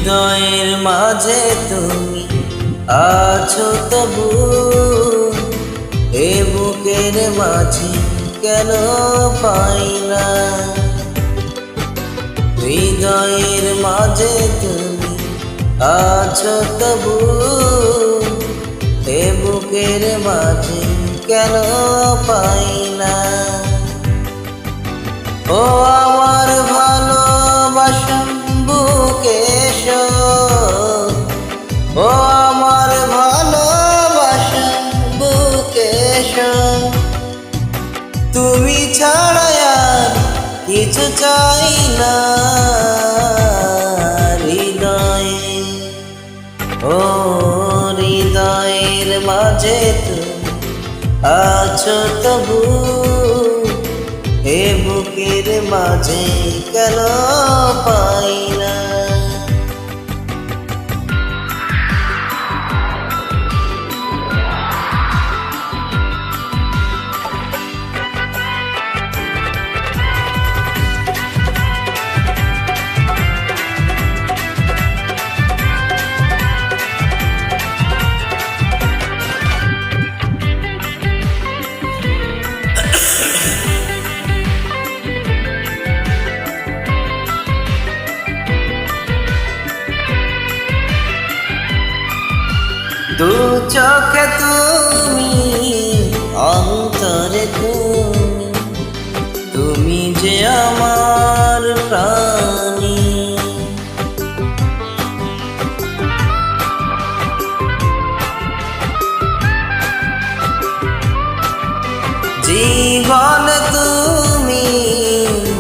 হৃদয়ের মাঝে তুমি আছো তবু, এ বুকের মাঝে কেন পাই না। হৃদয়ের মাঝে তুমি আছো তবু, এ বুকের মাঝে কেন পাই না। ও আমার ভালোবাসা বুকে এসো, ও আমার ভালোবাসা বুকে এসো। তুমি ছাড়া আর কিছু চাই না হৃদয়ে। ও হৃদয়ের মাঝে তুমি আছো তবু, এ বুকের মাঝে কেন পাই না। দু চোখে তুমি, অন্তরে তুমি, তুমি যে আমার প্রাণী। জীবন তুমি,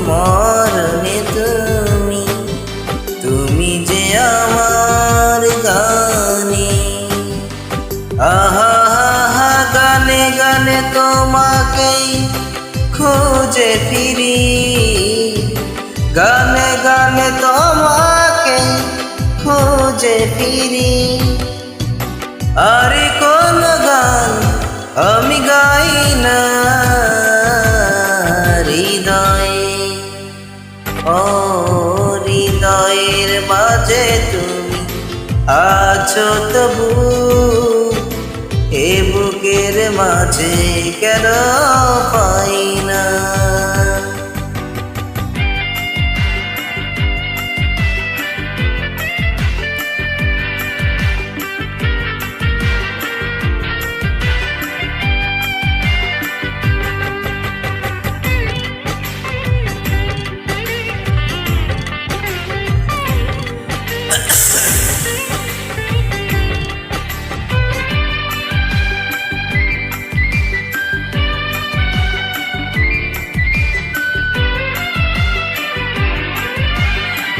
মরণে তুমি, তুমি যে আমার গানি। আহা গানে গানে তোমাকেই খুঁজে ফিরি, গানে গানে তোমাকে খুঁজে ফিরি। আর কোন গান আমি গাই না হৃদয়ে। ও হৃদয়ের মাঝে তুমি আছো তবু, এ বুকের মাঝে কেন পাই না।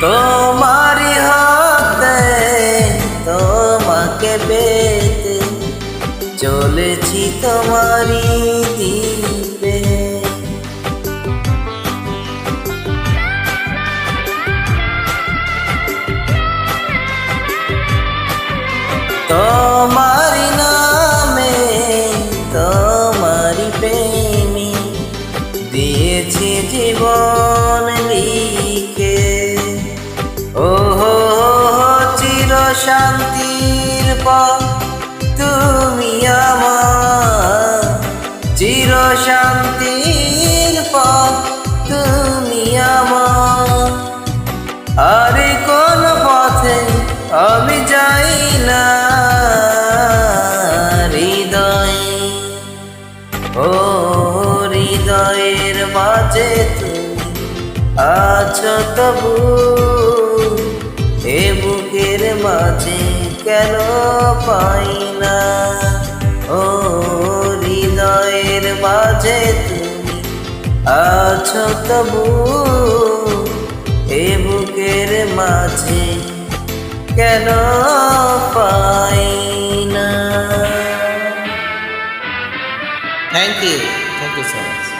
তোমারি হাতে তোমাকে পেতে চলেছি তোমারি দিবে। তোমারি নামে তোমারি প্রেমে দিয়েছি জীবন লিখে। ওহো চির শান্তির পথ তুমি আমার, চির শান্তির পথ তুমি আমার। আর কোন পথে আমি যাই না হৃদয়ে। ও হৃদয়ের মাঝে তুমি আছো তবু, এ বুকের মাঝে কেন পাই না। ও হৃদয়ের মাঝে তুমি আছো তবু, এ বুকের মাঝে কেন পাই না। Thank you so much.